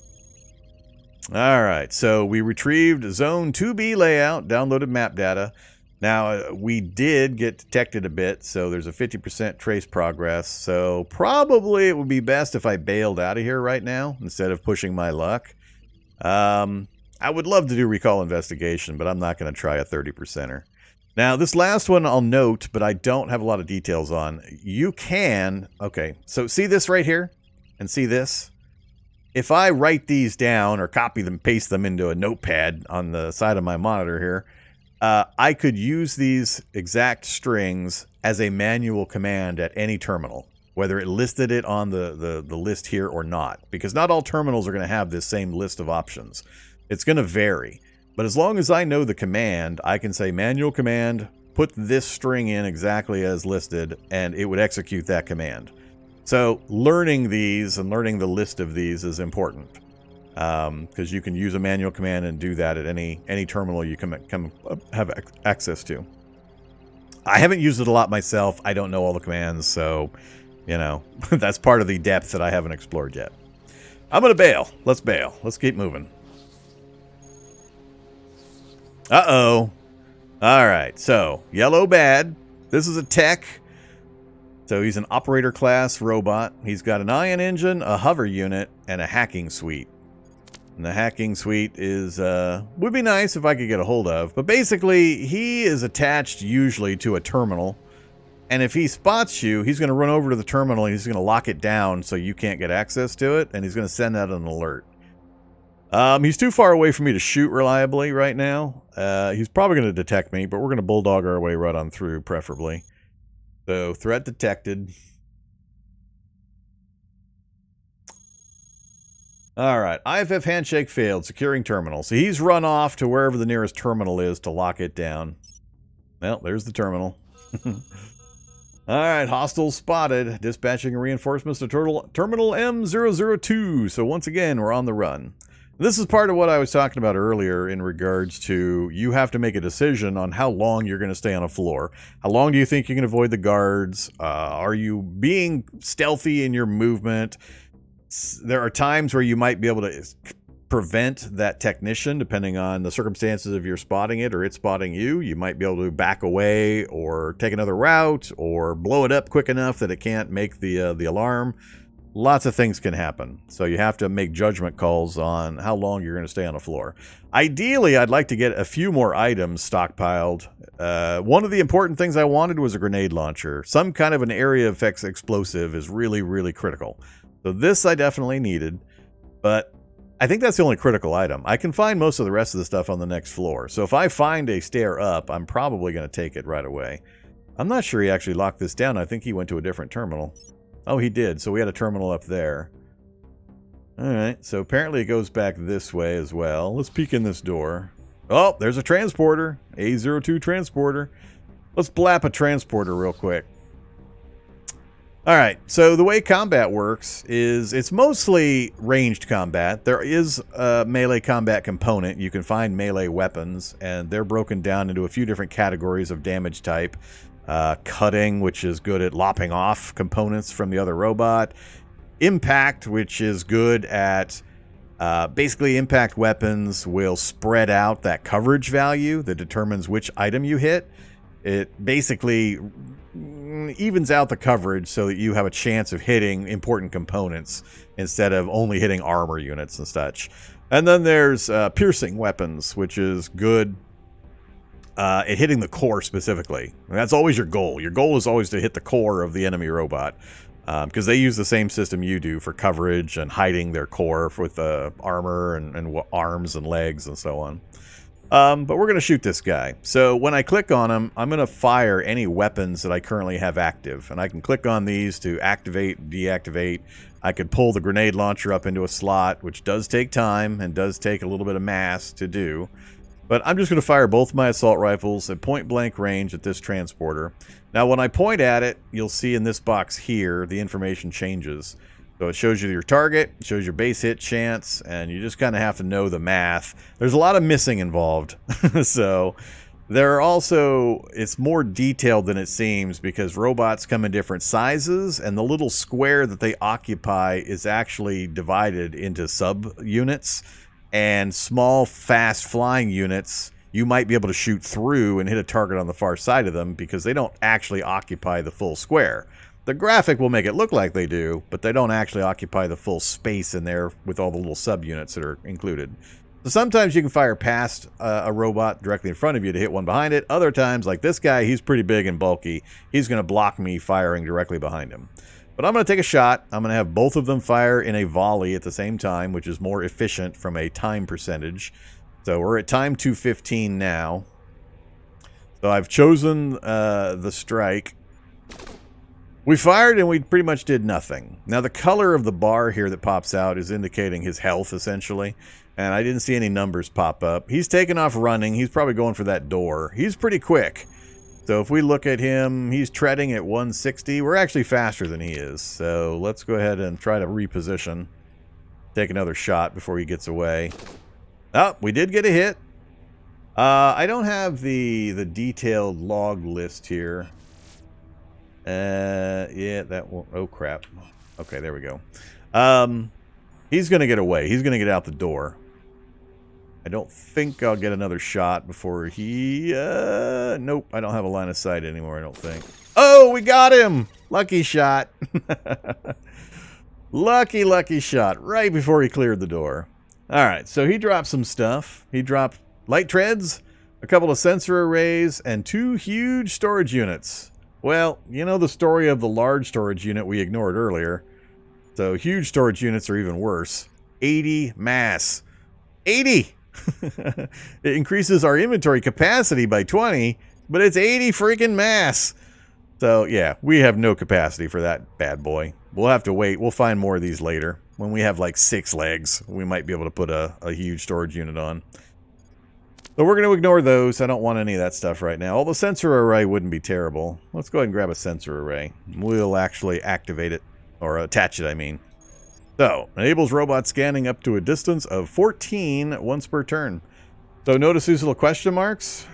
All right, so we retrieved zone 2B layout, downloaded map data. Now, we did get detected a bit, so there's a 50% trace progress. So probably it would be best if I bailed out of here right now instead of pushing my luck. I would love to do recall investigation, but I'm not going to try a 30%er. Now, this last one I'll note, but I don't have a lot of details on. You can, okay, so see this right here and see this? If I write these down or copy them, paste them into a notepad on the side of my monitor here, I could use these exact strings as a manual command at any terminal, whether it listed it on the list here or not, because not all terminals are going to have this same list of options. It's going to vary, but as long as I know the command, I can say manual command, put this string in exactly as listed, and it would execute that command. So learning these and learning the list of these is important, because you can use a manual command and do that at any terminal you can have access to. I haven't used it a lot myself. I don't know all the commands, so, you know, that's part of the depth that I haven't explored yet. I'm going to bail. Let's bail. Let's keep moving. Uh-oh. All right, so yellow bad. This is a tech. So he's an operator class robot. He's got an ion engine, a hover unit, and a hacking suite. And the hacking suite is would be nice if I could get a hold of. But basically, he is attached usually to a terminal. And if he spots you, he's going to run over to the terminal and he's going to lock it down so you can't get access to it. And he's going to send out an alert. He's too far away for me to shoot reliably right now. He's probably going to detect me, but we're going to bulldog our way right on through, preferably. So, threat detected. Alright, IFF handshake failed. Securing terminal. So he's run off to wherever the nearest terminal is to lock it down. Well, there's the terminal. Alright, hostiles spotted. Dispatching reinforcements to terminal M002. So once again, we're on the run. This is part of what I was talking about earlier in regards to you have to make a decision on how long you're going to stay on a floor. How long do you think you can avoid the guards? Are you being stealthy in your movement? There are times where you might be able to prevent that technician depending on the circumstances of your spotting it or it spotting you. You might be able to back away or take another route or blow it up quick enough that it can't make the alarm. Lots of things can happen, so you have to make judgment calls on how long you're going to stay on a floor. Ideally, I'd like to get a few more items stockpiled. One of the important things I wanted was a grenade launcher. Some kind of an area effects explosive is really, really critical. So this I definitely needed, but I think that's the only critical item. I can find most of the rest of the stuff on the next floor. So if I find a stair up, I'm probably going to take it right away. I'm not sure he actually locked this down. I think he went to a different terminal. Oh, he did. So we had a terminal up there. All right. So apparently it goes back this way as well. Let's peek in this door. Oh, there's a transporter. A02 transporter. Let's blap a transporter real quick. All right. So the way combat works is it's mostly ranged combat. There is a melee combat component. You can find melee weapons, and they're broken down into a few different categories of damage type. Cutting, which is good at lopping off components from the other robot. Impact, which is good at basically impact weapons will spread out that coverage value that determines which item you hit. It basically evens out the coverage so that you have a chance of hitting important components instead of only hitting armor units and such. And then there's piercing weapons, which is good at hitting the core specifically. And that's always your goal. Your goal is always to hit the core of the enemy robot. because they use the same system you do for coverage and hiding their core with armor and arms and legs and so on. But we're going to shoot this guy. So when I click on him, I'm going to fire any weapons that I currently have active. And I can click on these to activate, deactivate. I could pull the grenade launcher up into a slot, which does take time and does take a little bit of mass to do. But I'm just going to fire both my assault rifles at point blank range at this transporter. Now when I point at it, you'll see in this box here, the information changes. So it shows you your target, it shows your base hit chance, and you just kind of have to know the math. There's a lot of missing involved. So there are also, it's more detailed than it seems because robots come in different sizes, and the little square that they occupy is actually divided into sub-units, and small, fast flying units you might be able to shoot through and hit a target on the far side of them because they don't actually occupy the full square. The graphic will make it look like they do, but they don't actually occupy the full space in there with all the little subunits that are included. So sometimes you can fire past a robot directly in front of you to hit one behind it. Other times, like this guy, he's pretty big and bulky. He's going to block me firing directly behind him. But I'm going to take a shot. I'm going to have both of them fire in a volley at the same time, which is more efficient from a time percentage. So we're at time 2:15 now. So I've chosen the strike. We fired and we pretty much did nothing. Now the color of the bar here that pops out is indicating his health essentially. And I didn't see any numbers pop up. He's taking off running. He's probably going for that door. He's pretty quick. So if we look at him, he's treading at 160. We're actually faster than he is. So let's go ahead and try to reposition. Take another shot before he gets away. Oh, we did get a hit. I don't have the detailed log list here. Yeah, that won't. Oh crap. Okay, there we go. He's gonna get away. He's gonna get out the door. I don't think I'll get another shot before he. Nope, I don't have a line of sight anymore. I don't think. Oh, we got him! Lucky shot. Lucky shot right before he cleared the door. All right, so he dropped some stuff. He dropped light treads, a couple of sensor arrays, and 2 huge storage units. Well, you know the story of the large storage unit we ignored earlier. So huge storage units are even worse. 80 mass. 80! It increases our inventory capacity by 20, but it's 80 freaking mass. So yeah, we have no capacity for that bad boy. We'll have to wait. We'll find more of these later. When we have like 6 legs, we might be able to put a huge storage unit on. So we're going to ignore those. I don't want any of that stuff right now. Although sensor array wouldn't be terrible. Let's go ahead and grab a sensor array. We'll actually activate it. Or attach it, I mean. So, enables robot scanning up to a distance of 14 once per turn. So notice these little question marks?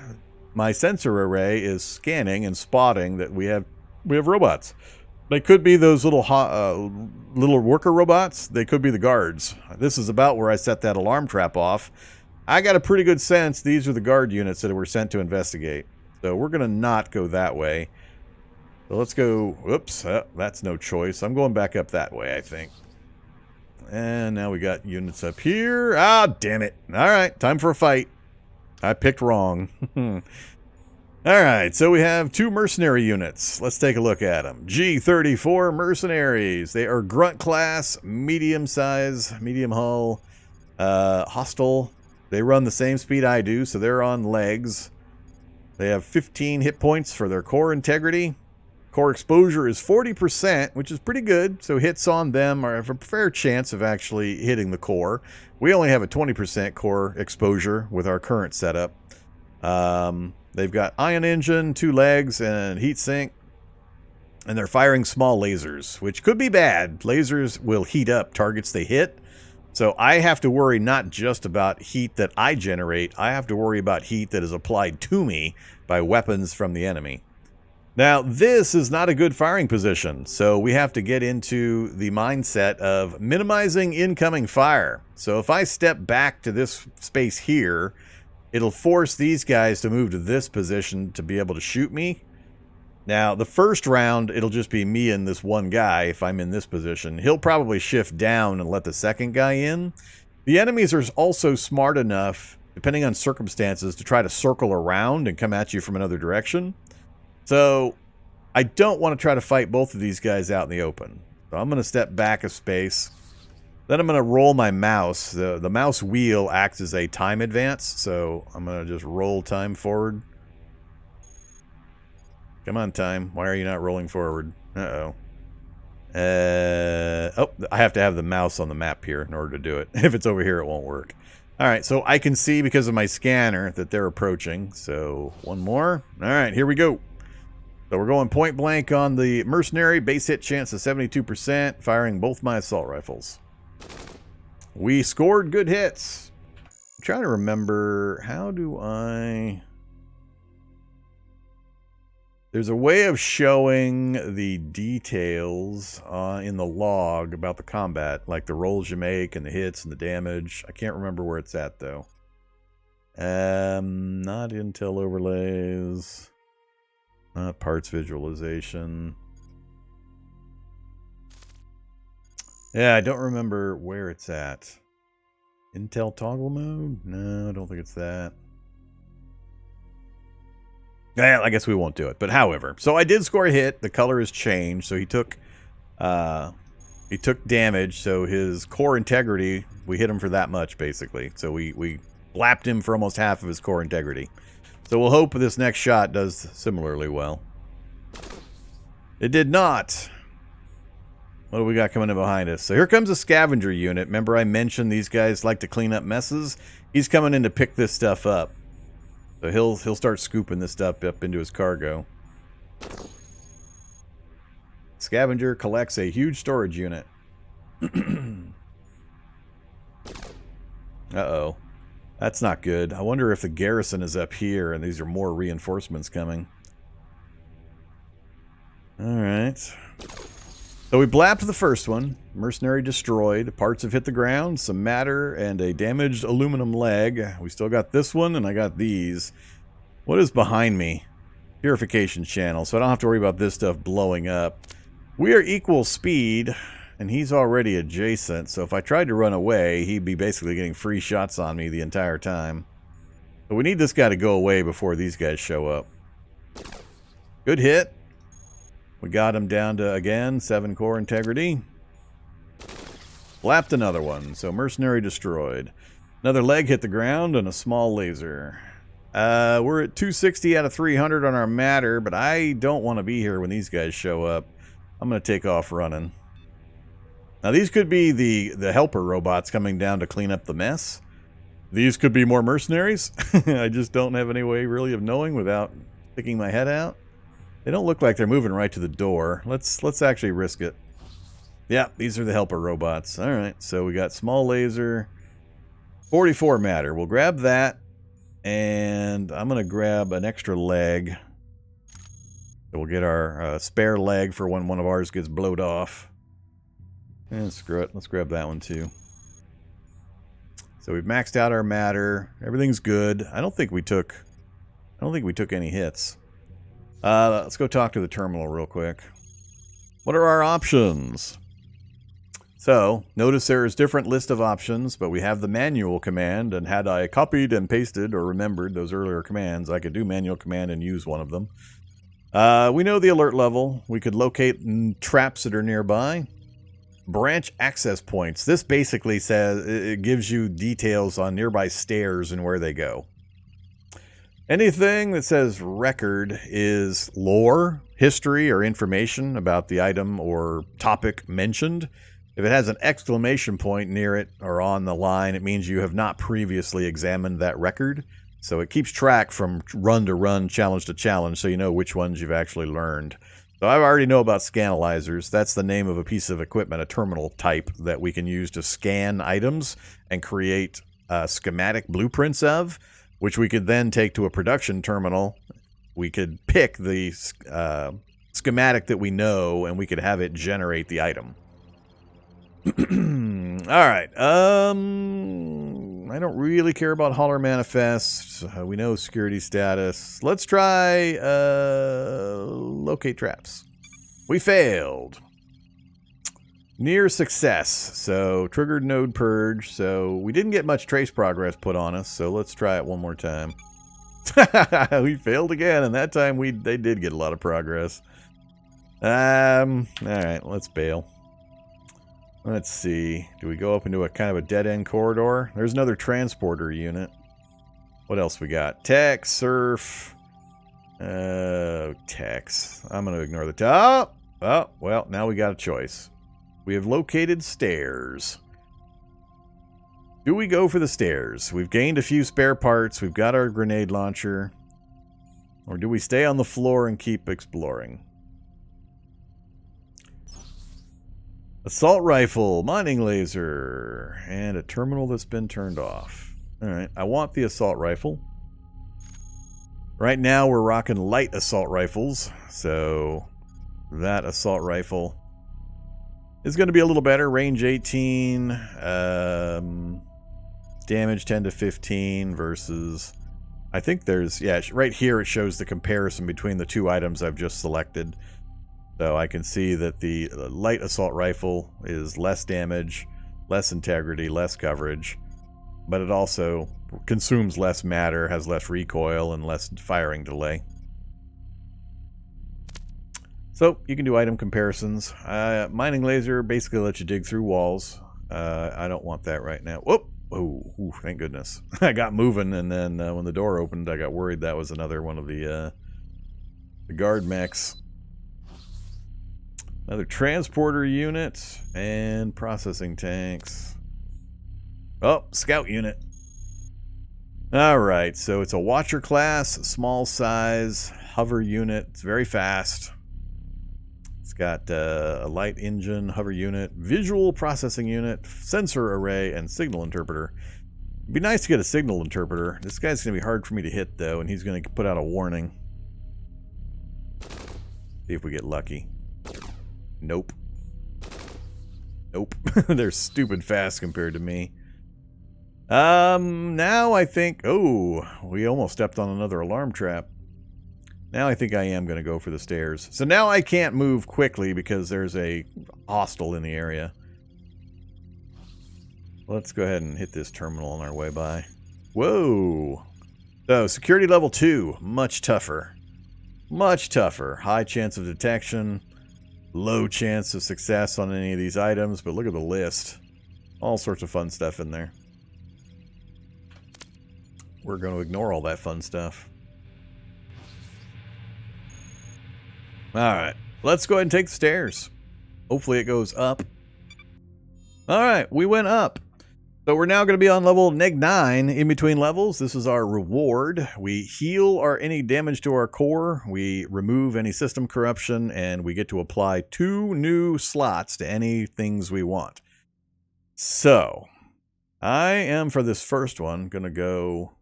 My sensor array is scanning and spotting that we have robots. They could be those little little worker robots. They could be the guards. This is about where I set that alarm trap off. I got a pretty good sense these are the guard units that were sent to investigate. So we're going to not go that way. So let's go. Whoops, that's no choice. I'm going back up that way, I think. And now we got units up here. Ah, damn it. All right, time for a fight. I picked wrong. All right, so we have 2 mercenary units. Let's take a look at them. G34 mercenaries. They are grunt class, medium size, medium hull, hostile. They run the same speed I do, so they're on legs. They have 15 hit points for their core integrity. Core exposure is 40%, which is pretty good. So hits on them have a fair chance of actually hitting the core. We only have a 20% core exposure with our current setup. They've got ion engine, 2 legs, and heat sink. And they're firing small lasers, which could be bad. Lasers will heat up targets they hit. So I have to worry not just about heat that I generate. I have to worry about heat that is applied to me by weapons from the enemy. Now, this is not a good firing position, so we have to get into the mindset of minimizing incoming fire. So if I step back to this space here, it'll force these guys to move to this position to be able to shoot me. Now, the first round, it'll just be me and this one guy if I'm in this position. He'll probably shift down and let the second guy in. The enemies are also smart enough, depending on circumstances, to try to circle around and come at you from another direction. So I don't want to try to fight both of these guys out in the open. So I'm going to step back a space. Then I'm going to roll my mouse. The mouse wheel acts as a time advance, so I'm going to just roll time forward. Come on, time. Why are you not rolling forward? Uh-oh. Oh, I have to have the mouse on the map here in order to do it. If it's over here, it won't work. All right, so I can see because of my scanner that they're approaching. So one more. All right, here we go. So we're going point blank on the mercenary. Base hit chance of 72%, firing both my assault rifles. We scored good hits. I'm trying to remember, how do I... There's a way of showing the details in the log about the combat, like the rolls you make and the hits and the damage. I can't remember where it's at, though. Not intel overlays. Not parts visualization. Yeah, I don't remember where it's at. Intel toggle mode? No, I don't think it's that. Well, I guess we won't do it. But however, so I did score a hit. The color has changed. So he took damage. So his core integrity, we hit him for that much, basically. So we blapped him for almost half of his core integrity. So we'll hope this next shot does similarly well. It did not. What do we got coming in behind us? So here comes a scavenger unit. Remember I mentioned these guys like to clean up messes? He's coming in to pick this stuff up. So he'll start scooping this stuff up into his cargo. Scavenger collects a huge storage unit. Uh-oh. That's not good. I wonder if the garrison is up here and these are more reinforcements coming. Alright. So we blapped the first one. Mercenary destroyed. Parts have hit the ground. Some matter and a damaged aluminum leg. We still got this one and I got these. What is behind me? Purification channel. So I don't have to worry about this stuff blowing up. We are equal speed and he's already adjacent. So if I tried to run away, he'd be basically getting free shots on me the entire time. So we need this guy to go away before these guys show up. Good hit. We got him down to, again, 7 core integrity. Blapped another one, so mercenary destroyed. Another leg hit the ground and a small laser. We're at 260 out of 300 on our matter, but I don't want to be here when these guys show up. I'm going to take off running. Now these could be the helper robots coming down to clean up the mess. These could be more mercenaries. I just don't have any way really of knowing without sticking my head out. They don't look like they're moving right to the door. Let's actually risk it. Yeah, these are the helper robots. All right, so we got small laser, 44 matter. We'll grab that, and I'm going to grab an extra leg. So we'll get our spare leg for when one of ours gets blowed off. And screw it, let's grab that one too. So we've maxed out our matter. Everything's good. I don't think we took any hits. Let's go talk to the terminal real quick. What are our options? So, notice there is different list of options, but we have the manual command, and had I copied and pasted or remembered those earlier commands, I could do manual command and use one of them. We know the alert level. We could locate traps that are nearby. Branch access points. This basically says, it gives you details on nearby stairs and where they go. Anything that says record is lore, history, or information about the item or topic mentioned. If it has an exclamation point near it or on the line, it means you have not previously examined that record. So it keeps track from run to run, challenge to challenge, so you know which ones you've actually learned. So I already know about scanalyzers. That's the name of a piece of equipment, a terminal type that we can use to scan items and create schematic blueprints of, which we could then take to a production terminal. We could pick the schematic that we know, and we could have it generate the item. All right. I don't really care about Holler Manifest. We know security status. Let's try locate traps. We failed. Near success. So triggered node purge. So we didn't get much trace progress put on us. So let's try it one more time. We failed again, and that time they did get a lot of progress. Alright, let's bail. Let's see. Do we go up into a kind of a dead-end corridor? There's another transporter unit. What else we got? Tech, surf. Techs. I'm going to ignore the top. Oh, well, now we got a choice. We have located stairs. Do we go for the stairs? We've gained a few spare parts. We've got our grenade launcher. Or do we stay on the floor and keep exploring? Assault rifle, mining laser, and a terminal that's been turned off. Alright, I want the assault rifle. Right now we're rocking light assault rifles, so that assault rifle is going to be a little better. Range 18, damage 10 to 15 versus... I think there's... Yeah, right here it shows the comparison between the two items I've just selected. So I can see that the light assault rifle is less damage, less integrity, less coverage, but it also consumes less matter, has less recoil, and less firing delay. So you can do item comparisons. Mining laser basically lets you dig through walls. I don't want that right now. Whoop! Oh, thank goodness. I got moving, and then when the door opened, I got worried that was another one of the guard mechs. Another transporter unit and processing tanks. Oh, scout unit. Alright, so it's a watcher class, small size, hover unit. It's very fast. It's got a light engine, hover unit, visual processing unit, sensor array, and signal interpreter. It'd be nice to get a signal interpreter. This guy's going to be hard for me to hit, though, and he's going to put out a warning. See if we get lucky. Nope. Nope. They're stupid fast compared to me. Now I think... Oh, we almost stepped on another alarm trap. Now I think I am going to go for the stairs. So now I can't move quickly because there's a hostile in the area. Let's go ahead and hit this terminal on our way by. Whoa! So, security level 2. Much tougher. Much tougher. High chance of detection. Low chance of success on any of these items, but look at the list. All sorts of fun stuff in there. We're going to ignore all that fun stuff. Alright, let's go ahead and take the stairs. Hopefully it goes up. Alright, we went up. So we're now going to be on level -9 in between levels. This is our reward. We heal any damage to our core. We remove any system corruption, and we get to apply 2 new slots to any things we want. So, I am, for this first one, going to go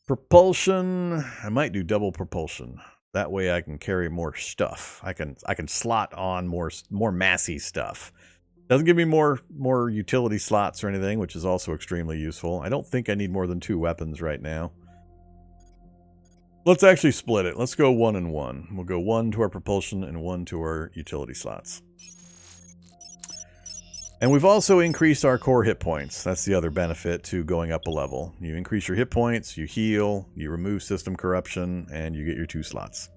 propulsion. I might do double propulsion. That way I can carry more stuff. I can slot on more massy stuff. Doesn't give me more utility slots or anything, which is also extremely useful. I don't think I need more than 2 weapons right now. Let's actually split it. Let's go 1 and 1. We'll go 1 to our propulsion and 1 to our utility slots. And we've also increased our core hit points. That's the other benefit to going up a level. You increase your hit points, you heal, you remove system corruption, and you get your 2 slots.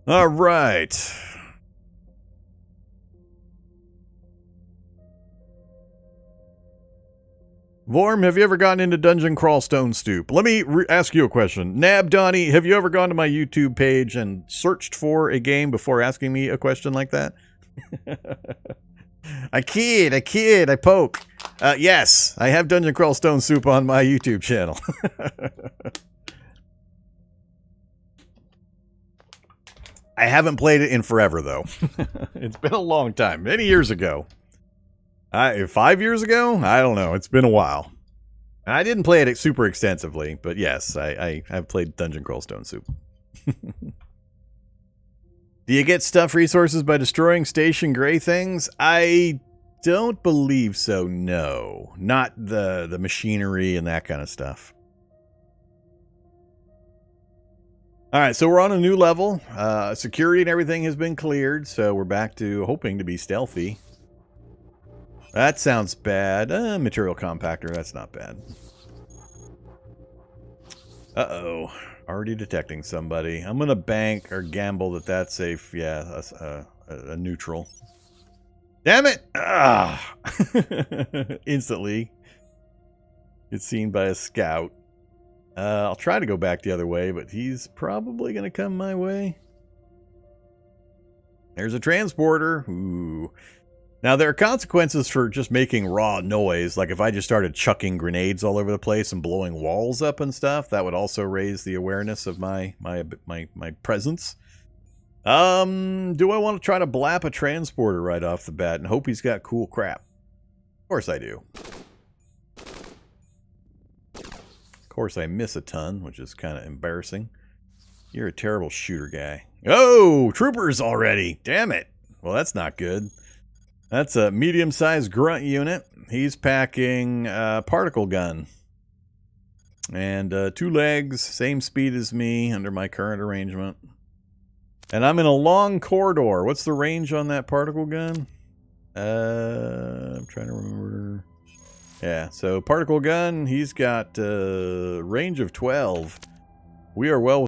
All right. Vorm, have you ever gotten into Dungeon Crawl Stone Stoop? Let me ask you a question. Nab Donnie, have you ever gone to my YouTube page and searched for a game before asking me a question like that? I kid, I poke. Yes, I have Dungeon Crawl Stone Soup on my YouTube channel. I haven't played it in forever, though. It's been a long time, many years ago. 5 years ago? I don't know, it's been a while. I didn't play it super extensively, but yes, I have played Dungeon Crawl Stone Soup. Do you get stuff resources by destroying station gray things? I don't believe so, no. Not the machinery and that kind of stuff. Alright, so we're on a new level. Security and everything has been cleared, so we're back to hoping to be stealthy. That sounds bad. Material compactor, that's not bad. Uh-oh. Already detecting somebody. I'm going to bank or gamble that that's safe. Yeah, a neutral. Damn it! Ah! Instantly. It's seen by a scout. I'll try to go back the other way, but he's probably going to come my way. There's a transporter. Ooh. Now, there are consequences for just making raw noise. Like if I just started chucking grenades all over the place and blowing walls up and stuff, that would also raise the awareness of my presence. Do I want to try to blap a transporter right off the bat and hope he's got cool crap? Of course I do. Of course I miss a ton, which is kind of embarrassing. You're a terrible shooter guy. Oh, troopers already. Damn it. Well, that's not good. That's a medium-sized grunt unit. He's packing a particle gun. And 2 legs, same speed as me under my current arrangement. And I'm in a long corridor. What's the range on that particle gun? I'm trying to remember. Yeah, so particle gun, he's got range of 12. We are well